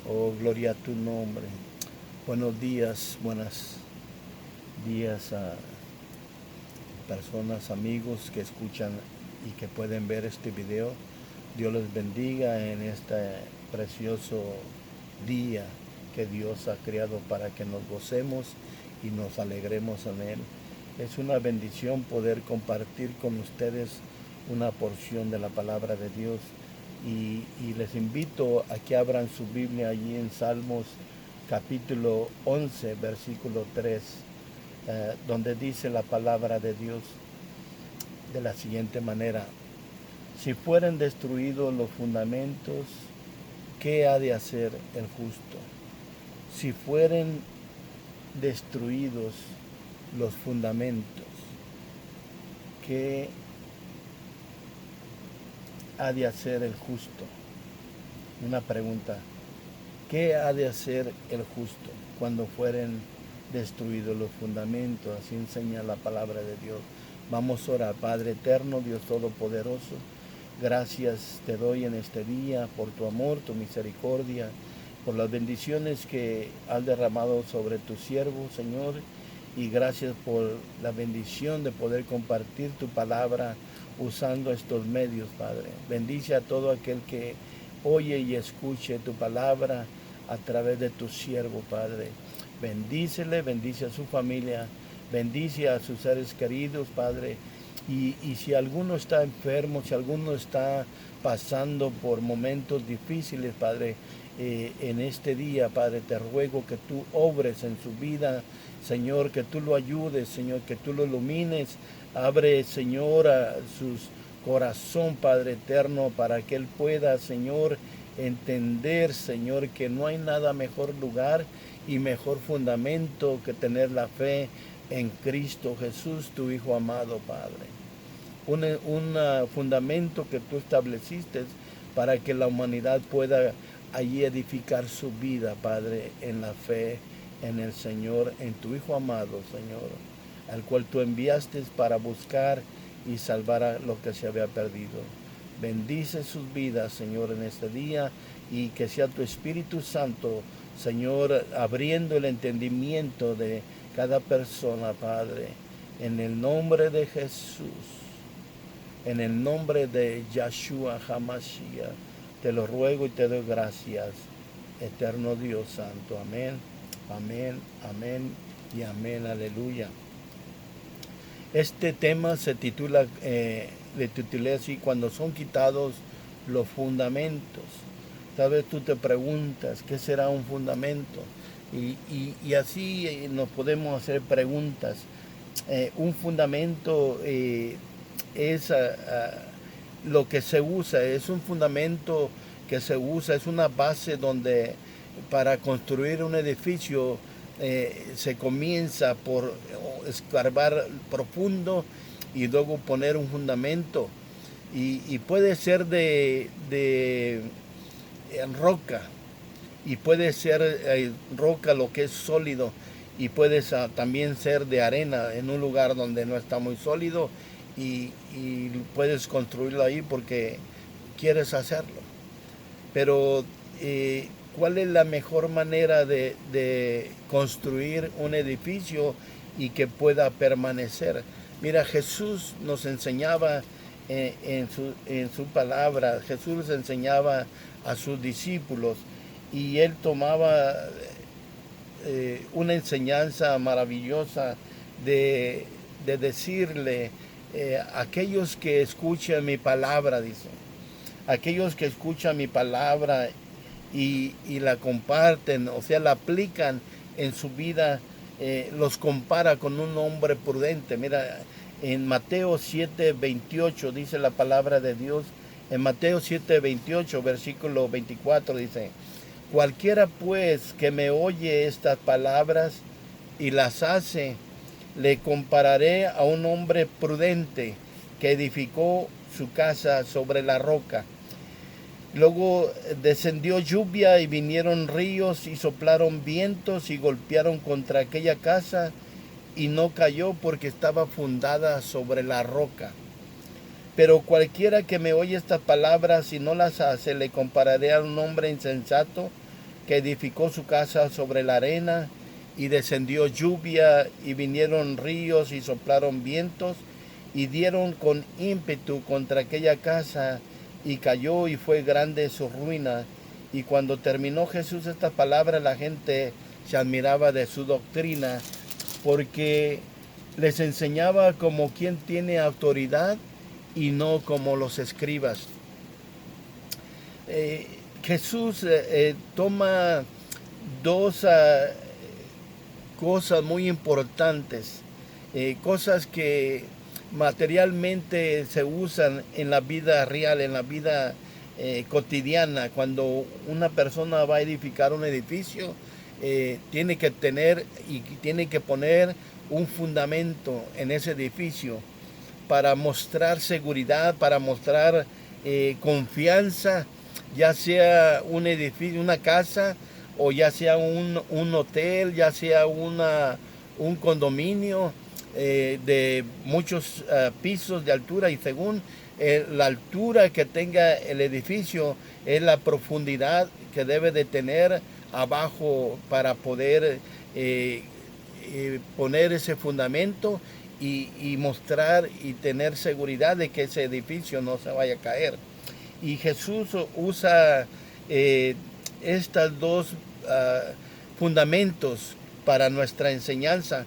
Oh, gloria a tu nombre. Buenos días, buenos días a personas, amigos que escuchan y que pueden ver este video. Dios les bendiga en este precioso día que Dios ha creado para que nos gocemos y nos alegremos en Él. Es una bendición poder compartir con ustedes una porción de la palabra de Dios y les invito a que abran su Biblia allí en Salmos capítulo 11, versículo 3, donde dice la palabra de Dios de la siguiente manera: si fueren destruidos los fundamentos, ¿qué ha de hacer el justo? Si fueren destruidos los fundamentos, ¿qué ha de hacer el justo? Una pregunta: ¿qué ha de hacer el justo cuando fueren destruidos los fundamentos? Así enseña la palabra de Dios. Vamos a orar. Padre eterno, Dios todopoderoso, gracias te doy en este día por tu amor, tu misericordia, por las bendiciones que has derramado sobre tu siervo, Señor, y gracias por la bendición de poder compartir tu palabra usando estos medios, Padre. Bendice a todo aquel que oye y escuche tu palabra a través de tu siervo, Padre. Bendícele, bendice a su familia, bendice a sus seres queridos, Padre. Y si alguno está enfermo, si alguno está pasando por momentos difíciles, Padre, en este día, Padre, te ruego que tú obres en su vida, Señor, que tú lo ayudes, Señor, que tú lo ilumines. Abre, Señor, a sus corazón, Padre eterno, para que Él pueda, Señor, entender, Señor, que no hay nada mejor lugar y mejor fundamento que tener la fe en Cristo Jesús, tu Hijo amado, Padre. Un fundamento que tú estableciste para que la humanidad pueda allí edificar su vida, Padre, en la fe en el Señor, en tu Hijo amado, Señor, al cual tú enviaste para buscar y salvar a lo que se había perdido. Bendice sus vidas, Señor, en este día, y que sea tu Espíritu Santo, Señor, abriendo el entendimiento de cada persona, Padre, en el nombre de Jesús. En el nombre de Yahshua HaMashiach, te lo ruego y te doy gracias, eterno Dios Santo. Amén, amén, amén y amén, aleluya. Este tema se titula, le titulé así: cuando son quitados los fundamentos. Tal vez tú te preguntas, ¿qué será un fundamento? Y así nos podemos hacer preguntas. Un fundamento es lo que se usa, es un fundamento que se usa, es una base donde para construir un edificio se comienza por escarbar profundo y luego poner un fundamento, y puede ser de roca, y puede ser roca lo que es sólido, y puede también ser de arena en un lugar donde no está muy sólido, y puedes construirlo ahí porque quieres hacerlo. Pero ¿cuál es la mejor manera de construir un edificio y que pueda permanecer? Mira, Jesús nos enseñaba en su palabra, Jesús les enseñaba a sus discípulos, y él tomaba una enseñanza maravillosa de decirle, aquellos que escuchan mi palabra, dice, aquellos que escuchan mi palabra y la comparten, o sea, la aplican en su vida, los compara con un hombre prudente. Mira, en Mateo 7:28 dice la palabra de Dios. En Mateo 7:28, versículo 24 dice: cualquiera pues que me oye estas palabras y las hace, le compararé a un hombre prudente que edificó su casa sobre la roca. Luego descendió lluvia y vinieron ríos y soplaron vientos y golpearon contra aquella casa, y no cayó porque estaba fundada sobre la roca. Pero cualquiera que me oye estas palabras y no las hace, le compararé a un hombre insensato que edificó su casa sobre la arena, y descendió lluvia, y vinieron ríos, y soplaron vientos, y dieron con ímpetu contra aquella casa, y cayó, y fue grande su ruina. Y cuando terminó Jesús estas palabras, la gente se admiraba de su doctrina, porque les enseñaba como quien tiene autoridad y no como los escribas. Jesús toma dos cosas muy importantes, cosas que materialmente se usan en la vida real, en la vida cotidiana. Cuando una persona va a edificar un edificio, tiene que tener y tiene que poner un fundamento en ese edificio para mostrar seguridad, para mostrar confianza, ya sea un edificio, una casa, o ya sea un hotel, ya sea un condominio de muchos pisos de altura, y según la altura que tenga el edificio es la profundidad que debe de tener abajo para poder poner ese fundamento y mostrar y tener seguridad de que ese edificio no se vaya a caer. Y Jesús usa estos dos fundamentos para nuestra enseñanza,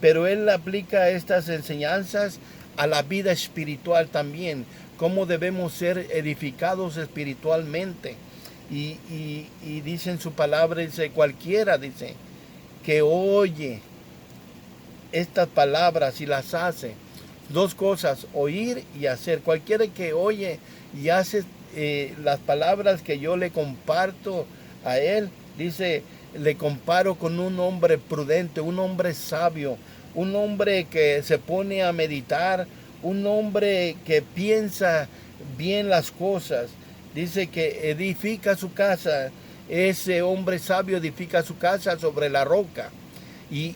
pero Él aplica estas enseñanzas a la vida espiritual también, cómo debemos ser edificados espiritualmente. Y dice en su palabra, dice, cualquiera, dice, que oye estas palabras y las hace. Dos cosas, oír y hacer. Cualquiera que oye y hace las palabras que yo le comparto a él, dice, le comparo con un hombre prudente, un hombre sabio, un hombre que se pone a meditar, un hombre que piensa bien las cosas. Dice que edifica su casa. Ese hombre sabio edifica su casa sobre la roca. Y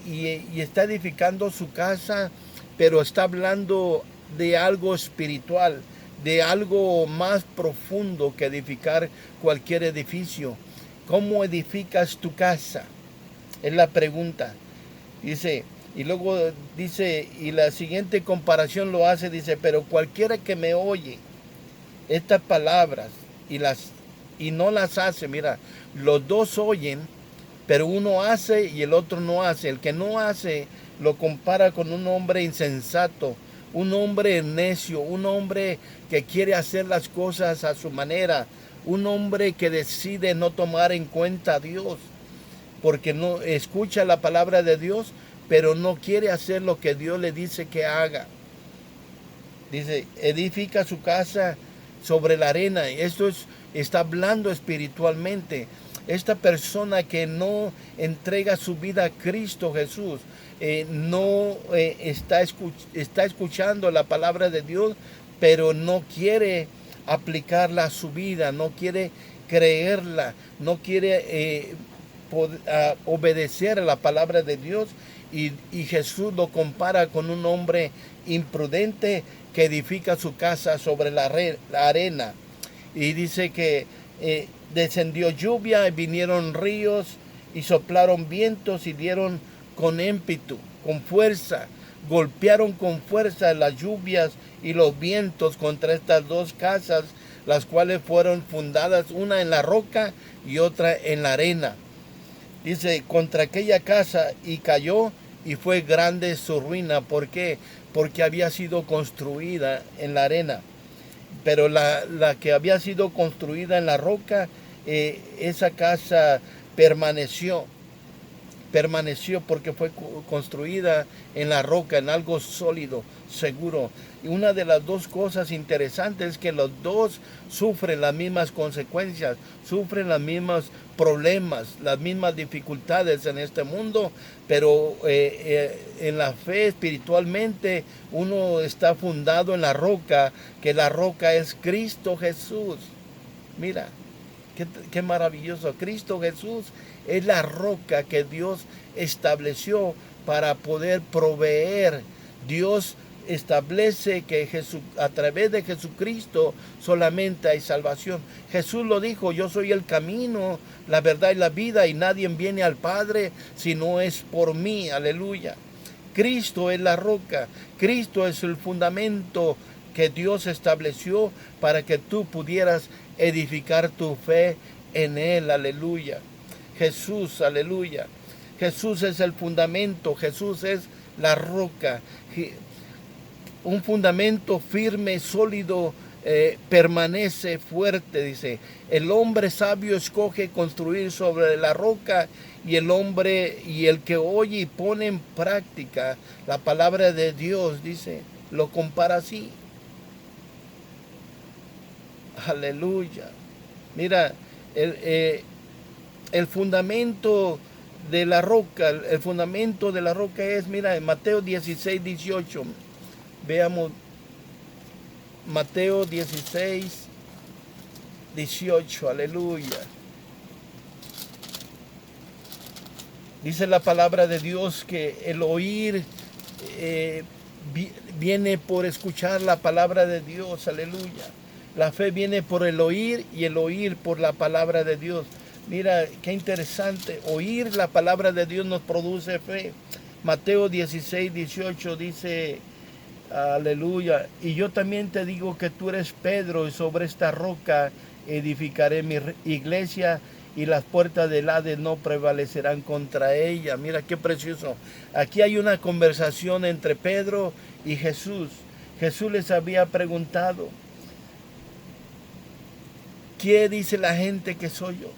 está edificando su casa, pero está hablando de algo espiritual, de algo más profundo que edificar cualquier edificio. ¿Cómo edificas tu casa? Es la pregunta. Dice, y luego dice, y la siguiente comparación lo hace, dice, pero cualquiera que me oye estas palabras y no las hace, mira, los dos oyen, pero uno hace y el otro no hace. El que no hace lo compara con un hombre insensato, un hombre necio, un hombre que quiere hacer las cosas a su manera, un hombre que decide no tomar en cuenta a Dios, porque no escucha la palabra de Dios, pero no quiere hacer lo que Dios le dice que haga. Dice, edifica su casa sobre la arena. Esto está hablando espiritualmente. Esta persona que no entrega su vida a Cristo Jesús, no está escuchando la palabra de Dios, pero no quiere aplicarla a su vida, no quiere creerla, no quiere obedecer a la palabra de Dios. Y Jesús lo compara con un hombre imprudente que edifica su casa sobre la arena. Y dice que descendió lluvia y vinieron ríos y soplaron vientos y dieron con ímpetu, con fuerza, golpearon con fuerza las lluvias y los vientos contra estas dos casas, las cuales fueron fundadas, una en la roca y otra en la arena. Dice, contra aquella casa, y cayó, y fue grande su ruina. ¿Por qué? Porque había sido construida en la arena. Pero la que había sido construida en la roca, esa casa permaneció porque fue construida en la roca, en algo sólido, seguro. Y una de las dos cosas interesantes es que los dos sufren las mismas consecuencias, sufren los mismos problemas, las mismas dificultades en este mundo, pero en la fe espiritualmente uno está fundado en la roca, que la roca es Cristo Jesús. Mira, qué maravilloso. Cristo Jesús es la roca que Dios estableció para poder proveer. Dios establece que a través de Jesucristo solamente hay salvación. Jesús lo dijo: yo soy el camino, la verdad y la vida, y nadie viene al Padre si no es por mí. Aleluya. Cristo es la roca, Cristo es el fundamento que Dios estableció para que tú pudieras edificar tu fe en Él. Aleluya. Jesús, aleluya. Jesús es el fundamento, Jesús es la roca. Un fundamento firme, sólido, permanece fuerte, dice. El hombre sabio escoge construir sobre la roca, y el que oye y pone en práctica la palabra de Dios, dice, lo compara así. Aleluya. Mira, el fundamento de la roca, el fundamento de la roca es, mira, en Mateo 16, 18. Veamos Mateo 16, 18, aleluya. Dice la palabra de Dios que el oír viene por escuchar la palabra de Dios, aleluya. La fe viene por el oír, y el oír por la palabra de Dios. Mira, qué interesante, oír la palabra de Dios nos produce fe. Mateo 16, 18 dice, aleluya, y yo también te digo que tú eres Pedro, y sobre esta roca edificaré mi iglesia, y las puertas del Hades no prevalecerán contra ella. Mira qué precioso. Aquí hay una conversación entre Pedro y Jesús. Jesús les había preguntado: ¿qué dice la gente que soy yo?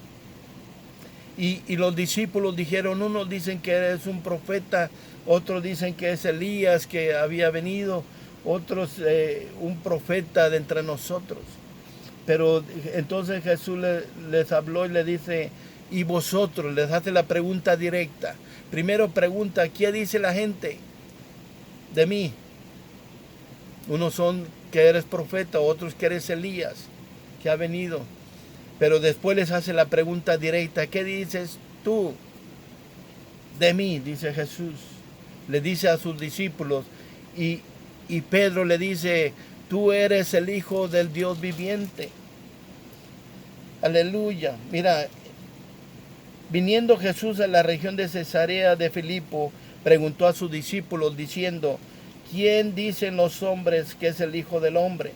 Y los discípulos dijeron, unos dicen que eres un profeta, otros dicen que es Elías que había venido, otros un profeta de entre nosotros. Pero entonces Jesús les habló y le dice, y vosotros, les hace la pregunta directa. Primero pregunta, ¿qué dice la gente de mí? Unos son que eres profeta, otros que eres Elías, que ha venido. Pero después les hace la pregunta directa, ¿qué dices tú de mí? Dice Jesús. Le dice a sus discípulos, y Pedro le dice, tú eres el Hijo del Dios viviente. Aleluya. Mira, viniendo Jesús a la región de Cesarea de Filipo, preguntó a sus discípulos diciendo, ¿quién dicen los hombres que es el Hijo del Hombre?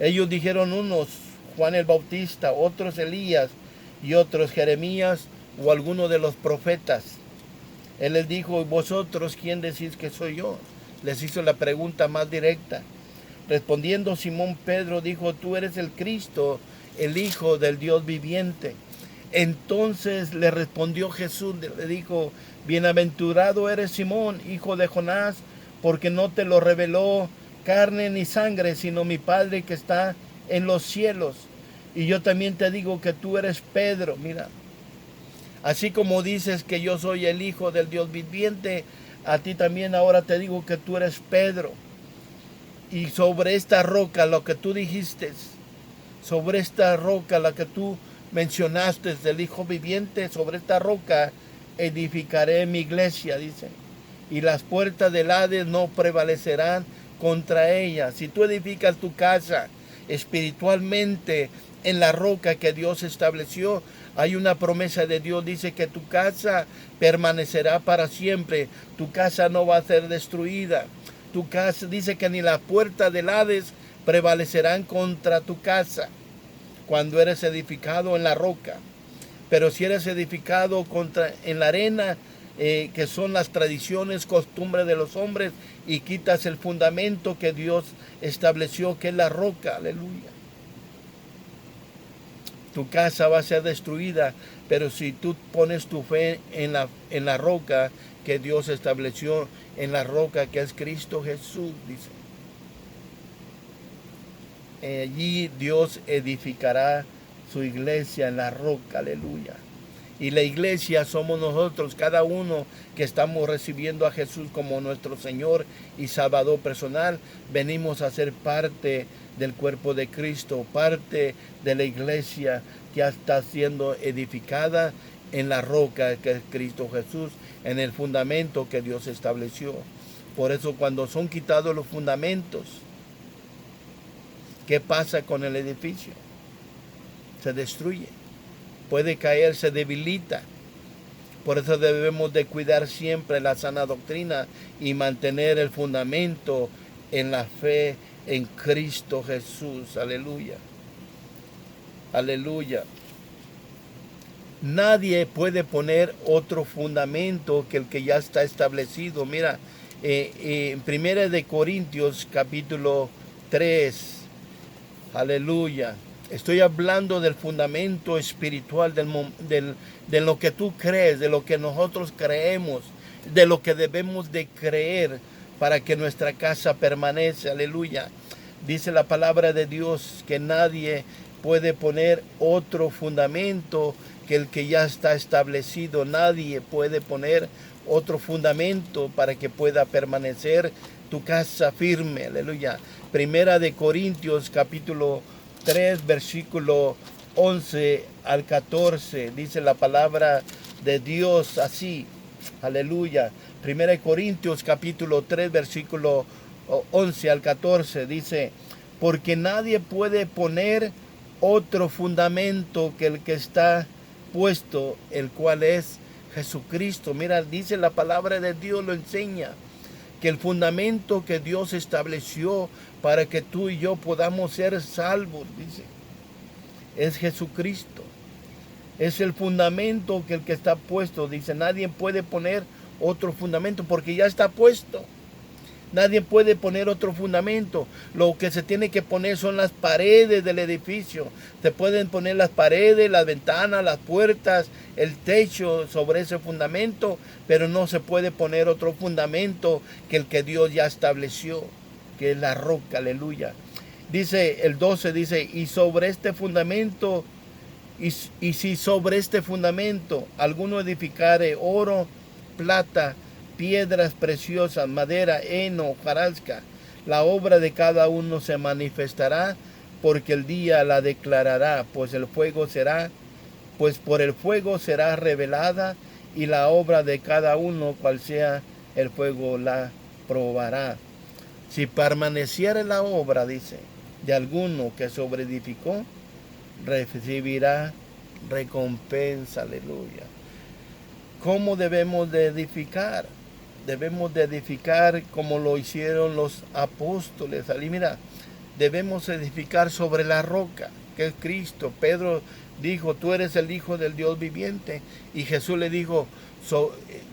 Ellos dijeron, unos Juan el Bautista, otros Elías, y otros Jeremías o alguno de los profetas. Él les dijo, ¿y vosotros quién decís que soy yo? Les hizo la pregunta más directa. Respondiendo Simón Pedro dijo, tú eres el Cristo, el Hijo del Dios viviente. Entonces le respondió Jesús, le dijo, bienaventurado eres Simón, hijo de Jonás, porque no te lo reveló carne ni sangre, sino mi Padre que está en los cielos. Y yo también te digo que tú eres Pedro, mira. Así como dices que yo soy el Hijo del Dios viviente, a ti también ahora te digo que tú eres Pedro. Y sobre esta roca, lo que tú dijiste, sobre esta roca, la que tú mencionaste del Hijo viviente, sobre esta roca edificaré mi iglesia, dice. Y las puertas del Hades no prevalecerán contra ella. Si tú edificas tu casa espiritualmente en la roca que Dios estableció, hay una promesa de Dios, dice que tu casa permanecerá para siempre, tu casa no va a ser destruida, tu casa, dice que ni la puerta del Hades prevalecerán contra tu casa cuando eres edificado en la roca. Pero si eres edificado en la arena, que son las tradiciones, costumbres de los hombres, y quitas el fundamento que Dios estableció, que es la roca, aleluya, tu casa va a ser destruida. Pero si tú pones tu fe en la roca que Dios estableció, en la roca que es Cristo Jesús, dice, allí Dios edificará su iglesia en la roca, aleluya. Y la iglesia somos nosotros, cada uno que estamos recibiendo a Jesús como nuestro Señor y Salvador personal. Venimos a ser parte del cuerpo de Cristo, parte de la iglesia que está siendo edificada en la roca que es Cristo Jesús, en el fundamento que Dios estableció. Por eso cuando son quitados los fundamentos, ¿qué pasa con el edificio? Se destruye, puede caer, se debilita. Por eso debemos de cuidar siempre la sana doctrina y mantener el fundamento en la fe en Cristo Jesús. Aleluya. Aleluya. Nadie puede poner otro fundamento que el que ya está establecido. Mira, en 1 de Corintios capítulo 3, aleluya. Estoy hablando del fundamento espiritual, de lo que tú crees, de lo que nosotros creemos, de lo que debemos de creer para que nuestra casa permanezca. Aleluya. Dice la palabra de Dios que nadie puede poner otro fundamento que el que ya está establecido. Nadie puede poner otro fundamento para que pueda permanecer tu casa firme. Aleluya. 1 de Corintios capítulo 3, versículo 11 al 14, dice la palabra de Dios así, aleluya. 1 Corintios capítulo 3, versículo 11 al 14, dice, porque nadie puede poner otro fundamento que el que está puesto, el cual es Jesucristo. Mira, dice la palabra de Dios, lo enseña, que el fundamento que Dios estableció para que tú y yo podamos ser salvos, dice, es Jesucristo. Es el fundamento que el que está puesto, dice, nadie puede poner otro fundamento porque ya está puesto. Nadie puede poner otro fundamento. Lo que se tiene que poner son las paredes del edificio. Se pueden poner las paredes, las ventanas, las puertas, el techo sobre ese fundamento, pero no se puede poner otro fundamento que el que Dios ya estableció, que es la roca, aleluya. Dice el 12, dice, y sobre este fundamento, y si sobre este fundamento alguno edificare oro, plata, piedras preciosas, madera, heno, hojarasca, la obra de cada uno se manifestará, porque el día la declarará, pues por el fuego será revelada, y la obra de cada uno, cual sea el fuego, la probará. Si permaneciera la obra, dice, de alguno que sobreedificó, recibirá recompensa, aleluya. ¿Cómo debemos de edificar? Debemos de edificar como lo hicieron los apóstoles. Mira, debemos edificar sobre la roca, que es Cristo. Pedro dijo, tú eres el Hijo del Dios viviente. Y Jesús le dijo,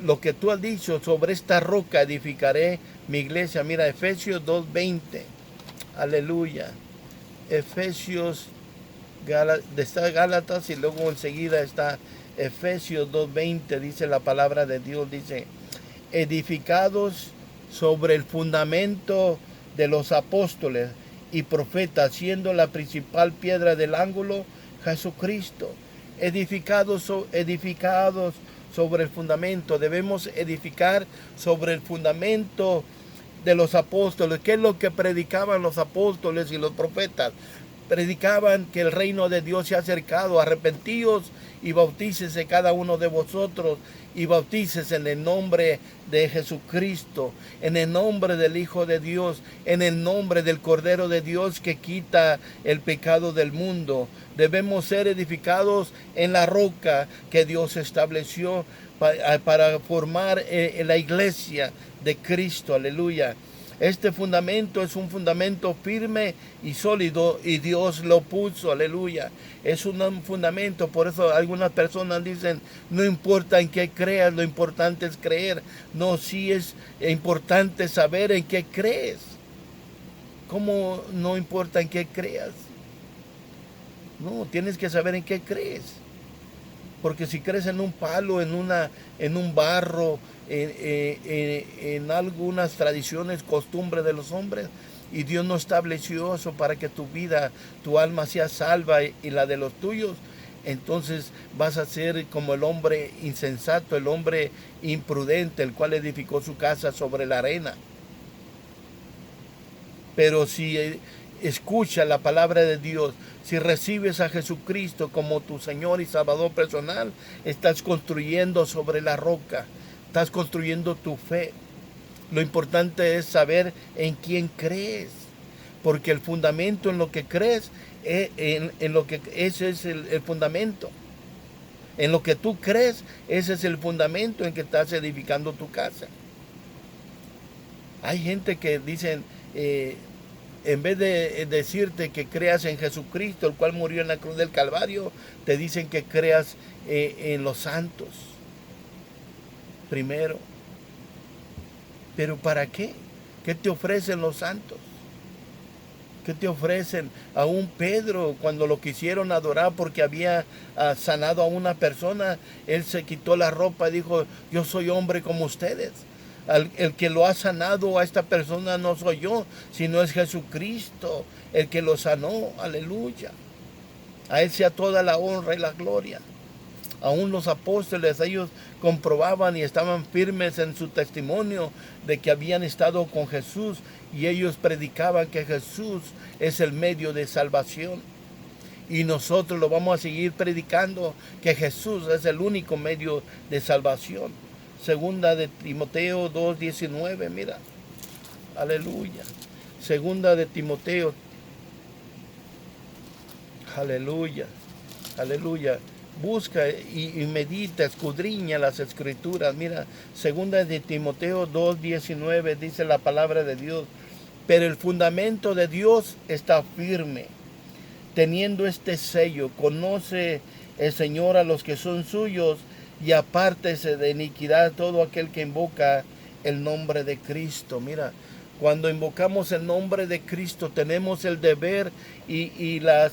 lo que tú has dicho, sobre esta roca edificaré mi iglesia. Mira, Efesios 2:20. Aleluya. Efesios, está Gálatas y luego enseguida está Efesios 2:20. Dice la palabra de Dios, dice, edificados sobre el fundamento de los apóstoles y profetas, siendo la principal piedra del ángulo Jesucristo. Edificados sobre el fundamento. Debemos edificar sobre el fundamento de los apóstoles. ¿Qué es lo que predicaban los apóstoles y los profetas? Predicaban que el reino de Dios se ha acercado. Arrepentíos y bautícese cada uno de vosotros, y bautícese en el nombre de Jesucristo, en el nombre del Hijo de Dios, en el nombre del Cordero de Dios que quita el pecado del mundo. Debemos ser edificados en la roca que Dios estableció para formar la iglesia de Cristo, aleluya. Este fundamento es un fundamento firme y sólido y Dios lo puso, aleluya. Es un fundamento, por eso algunas personas dicen, no importa en qué creas, lo importante es creer. No, sí es importante saber en qué crees. ¿Cómo no importa en qué creas? No, tienes que saber en qué crees. Porque si crees en un palo, en un barro, en algunas tradiciones, costumbres de los hombres, y Dios no estableció eso para que tu vida, tu alma sea salva y la de los tuyos, entonces vas a ser como el hombre insensato, el hombre imprudente, el cual edificó su casa sobre la arena. Pero si escucha la palabra de Dios, si recibes a Jesucristo como tu Señor y Salvador personal, estás construyendo sobre la roca, estás construyendo tu fe. Lo importante es saber en quién crees, porque el fundamento en lo que crees, en lo que ese es el fundamento. En lo que tú crees, ese es el fundamento en que estás edificando tu casa. Hay gente que dicen, en vez de decirte que creas en Jesucristo, el cual murió en la cruz del Calvario, te dicen que creas en los santos primero. ¿Pero para qué? ¿Qué te ofrecen los santos? ¿Qué te ofrecen? Aún Pedro, cuando lo quisieron adorar porque había sanado a una persona, él se quitó la ropa y dijo, yo soy hombre como ustedes. El que lo ha sanado a esta persona no soy yo, sino es Jesucristo, el que lo sanó. Aleluya. A él sea toda la honra y la gloria. Aún los apóstoles, ellos comprobaban y estaban firmes en su testimonio de que habían estado con Jesús, y ellos predicaban que Jesús es el medio de salvación. Y nosotros lo vamos a seguir predicando, que Jesús es el único medio de salvación. Segunda de Timoteo 2:19, mira. Aleluya. Segunda de Timoteo. Aleluya. Aleluya. Busca y medita, escudriña las escrituras. Mira, segunda de Timoteo 2:19 dice la palabra de Dios. Pero el fundamento de Dios está firme, teniendo este sello: conoce el Señor a los que son suyos, y apártese de iniquidad todo aquel que invoca el nombre de Cristo. Mira, cuando invocamos el nombre de Cristo, tenemos el deber y la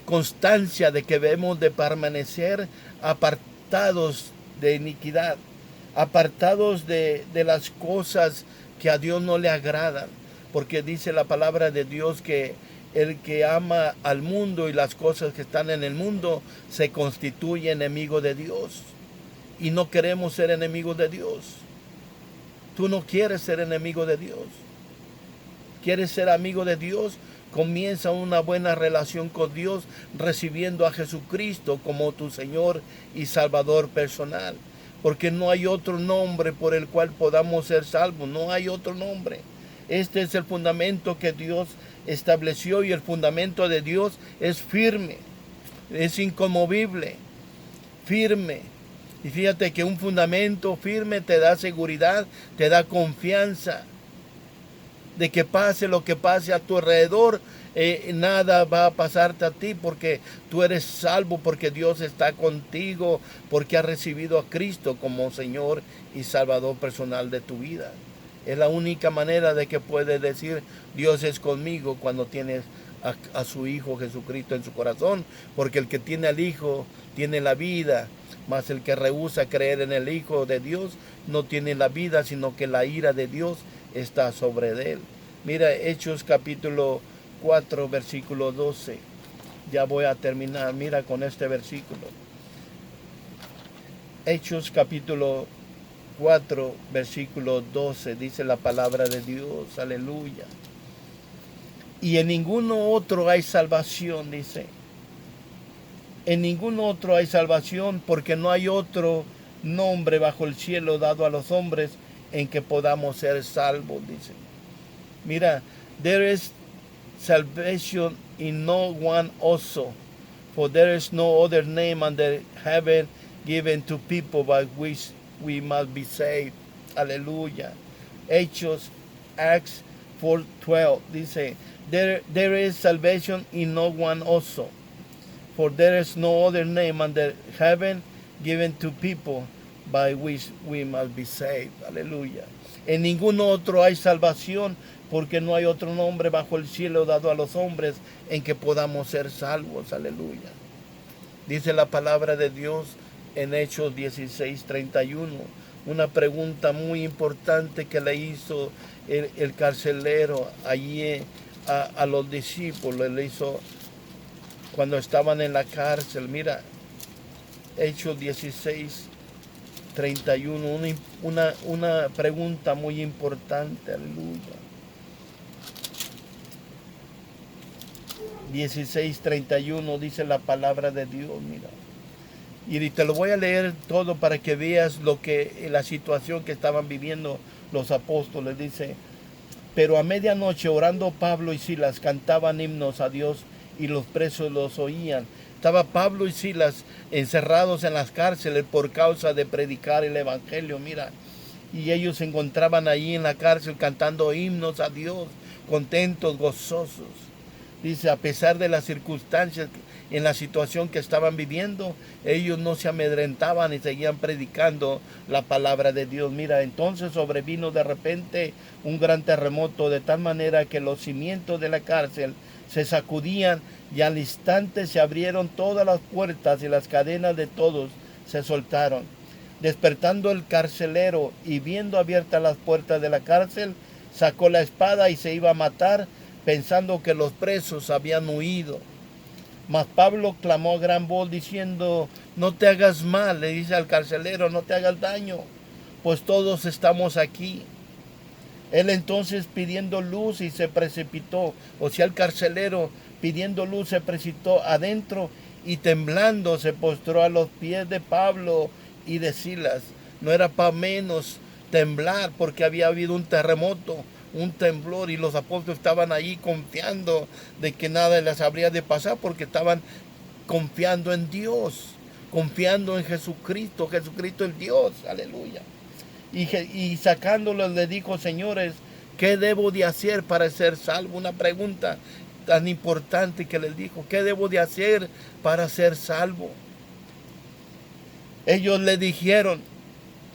constancia de que debemos de permanecer apartados de iniquidad, apartados de las cosas que a Dios no le agradan, porque dice la palabra de Dios que el que ama al mundo y las cosas que están en el mundo se constituye enemigo de Dios, y no queremos ser enemigos de Dios. Tú no quieres ser enemigo de Dios, quieres ser amigo de Dios. Comienza una buena relación con Dios, recibiendo a Jesucristo como tu Señor y Salvador personal. Porque no hay otro nombre por el cual podamos ser salvos. No hay otro nombre. Este es el fundamento que Dios estableció, y el fundamento de Dios es firme, es inconmovible, firme. Y fíjate que un fundamento firme te da seguridad, te da confianza de que pase lo que pase a tu alrededor, nada va a pasarte a ti, porque tú eres salvo, porque Dios está contigo, porque has recibido a Cristo como Señor y Salvador personal de tu vida. Es la única manera de que puedes decir Dios es conmigo, cuando tienes a su Hijo Jesucristo en su corazón, porque el que tiene al Hijo tiene la vida, mas el que rehúsa creer en el Hijo de Dios no tiene la vida, sino que la ira de Dios está sobre él. Mira Hechos capítulo 4 versículo 12. Ya voy a terminar, mira con este versículo. Hechos capítulo 4 versículo 12 dice la palabra de Dios. Aleluya. Y en ninguno otro hay salvación, dice. En ningún otro hay salvación, porque no hay otro nombre bajo el cielo dado a los hombres en que podamos ser salvos, dice. Mira, there is salvation in no one also, for there is no other name under heaven given to people by which we must be saved. Aleluya. Hechos, Acts 4:12 dice, there is salvation in no one also, for there is no other name under heaven given to people by which we must be saved. Aleluya. En ningún otro hay salvación, porque no hay otro nombre bajo el cielo dado a los hombres en que podamos ser salvos. Aleluya. Dice la palabra de Dios en Hechos 16:31. Una pregunta muy importante que le hizo el carcelero allí a los discípulos. Le hizo cuando estaban en la cárcel. Mira, Hechos 16:31, una pregunta muy importante. Aleluya. 16:31 dice la palabra de Dios. Mira, Y te lo voy a leer todo para que veas la situación que estaban viviendo los apóstoles. Dice, pero a medianoche orando Pablo y Silas cantaban himnos a Dios y los presos los oían. Estaba Pablo y Silas encerrados en las cárceles por causa de predicar el evangelio, mira. Y ellos se encontraban ahí en la cárcel cantando himnos a Dios, contentos, gozosos. Dice, a pesar de las circunstancias, en la situación que estaban viviendo, ellos no se amedrentaban y seguían predicando la palabra de Dios. Mira, entonces sobrevino de repente un gran terremoto, de tal manera que los cimientos de la cárcel se sacudían y al instante se abrieron todas las puertas y las cadenas de todos se soltaron. Despertando el carcelero y viendo abiertas las puertas de la cárcel, sacó la espada y se iba a matar, pensando que los presos habían huido. Mas Pablo clamó a gran voz diciendo, no te hagas mal, le dice al carcelero, no te hagas daño, pues todos estamos aquí. Él entonces pidiendo luz y se precipitó, o sea, el carcelero pidiendo luz se precipitó adentro y temblando se postró a los pies de Pablo y de Silas. No era para menos temblar porque había habido un terremoto, un temblor, y los apóstoles estaban allí confiando de que nada les habría de pasar porque estaban confiando en Dios, confiando en Jesucristo. Jesucristo es Dios, aleluya. Y sacándolos le dijo, señores, ¿qué debo de hacer para ser salvo? Una pregunta tan importante que les dijo, ¿qué debo de hacer para ser salvo? Ellos le dijeron,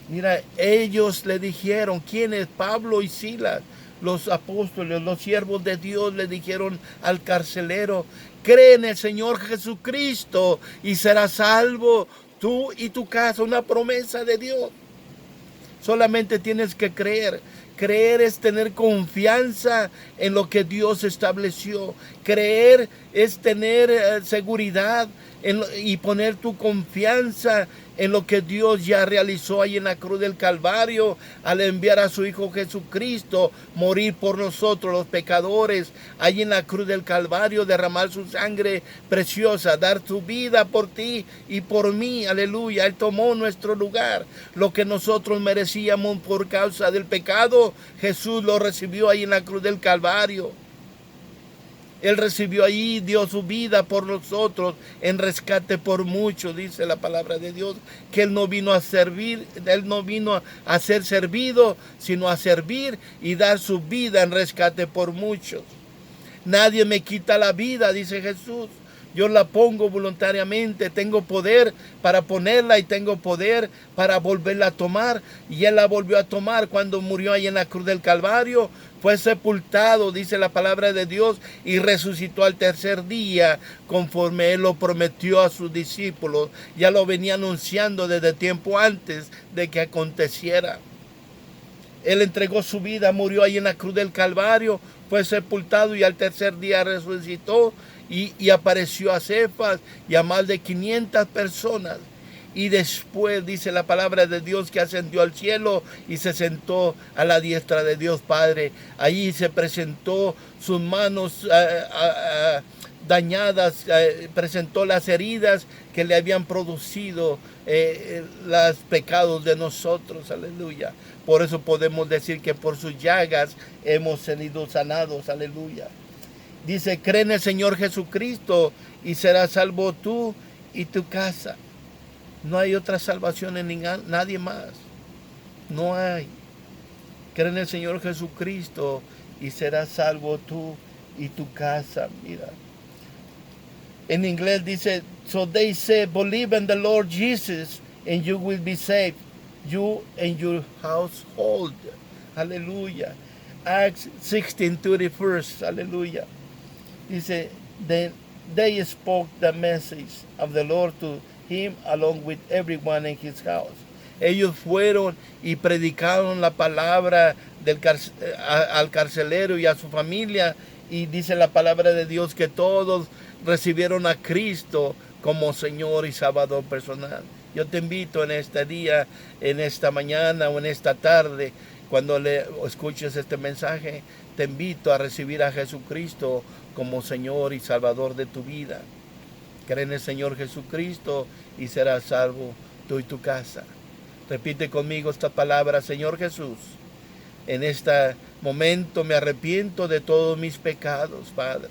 mira, ellos le dijeron, ¿quiénes? Pablo y Silas, los apóstoles, los siervos de Dios, le dijeron al carcelero, cree en el Señor Jesucristo y serás salvo tú y tu casa. Una promesa de Dios. Solamente tienes que creer. Creer es tener confianza en lo que Dios estableció. Creer es tener seguridad y poner tu confianza en lo que Dios ya realizó ahí en la cruz del Calvario al enviar a su Hijo Jesucristo morir por nosotros los pecadores, ahí en la cruz del Calvario derramar su sangre preciosa, dar su vida por ti y por mí, aleluya. Él tomó nuestro lugar, lo que nosotros merecíamos por causa del pecado, Jesús lo recibió ahí en la cruz del Calvario. Él recibió ahí, dio su vida por nosotros en rescate por muchos, dice la palabra de Dios, que Él no vino a servir, Él no vino a ser servido, sino a servir y dar su vida en rescate por muchos. Nadie me quita la vida, dice Jesús. Yo la pongo voluntariamente, tengo poder para ponerla y tengo poder para volverla a tomar. Y Él la volvió a tomar cuando murió ahí en la cruz del Calvario. Fue sepultado, dice la palabra de Dios, y resucitó al tercer día, conforme Él lo prometió a sus discípulos. Ya lo venía anunciando desde tiempo antes de que aconteciera. Él entregó su vida, murió ahí en la cruz del Calvario, fue sepultado y al tercer día resucitó y apareció a Cefas y a más de 500 personas. Y después dice la palabra de Dios que ascendió al cielo y se sentó a la diestra de Dios Padre. Allí se presentó sus manos dañadas, presentó las heridas que le habían producido los pecados de nosotros, aleluya. Por eso podemos decir que por sus llagas hemos sido sanados, aleluya. Dice, cree en el Señor Jesucristo y serás salvo tú y tu casa. No hay otra salvación en nadie más. No hay. Cree en el Señor Jesucristo y serás salvo tú y tu casa. Mira. En inglés dice, so they say, believe in the Lord Jesus and you will be saved, you and your household. Aleluya. Acts 16:31. Aleluya. Dice, then they spoke the message of the Lord to him along with everyone in his house. Ellos fueron y predicaron la palabra al carcelero y a su familia, y dice la palabra de Dios que todos recibieron a Cristo como Señor y Salvador personal. Yo te invito en este día, en esta mañana o en esta tarde, cuando escuches este mensaje, te invito a recibir a Jesucristo como Señor y Salvador de tu vida. Cree en el Señor Jesucristo y serás salvo tú y tu casa. Repite conmigo esta palabra: Señor Jesús, en este momento me arrepiento de todos mis pecados, Padre.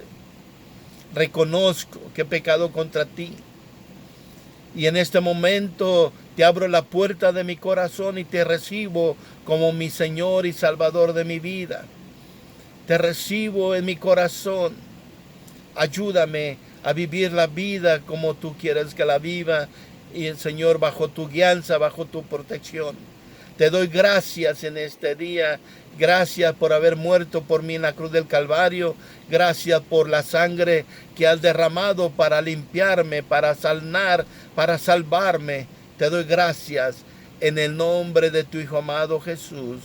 Reconozco que he pecado contra ti. Y en este momento te abro la puerta de mi corazón y te recibo como mi Señor y Salvador de mi vida. Te recibo en mi corazón. Ayúdame a vivir la vida como tú quieres que la viva. Y Señor, bajo tu guianza, bajo tu protección. Te doy gracias en este día. Gracias por haber muerto por mí en la cruz del Calvario. Gracias por la sangre que has derramado para limpiarme, para sanar, para salvarme. Te doy gracias en el nombre de tu Hijo amado Jesús.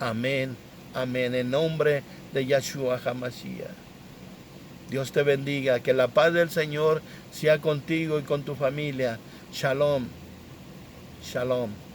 Amén, amén. En nombre de Yeshua HaMashiach. Dios te bendiga. Que la paz del Señor sea contigo y con tu familia. Shalom. Shalom.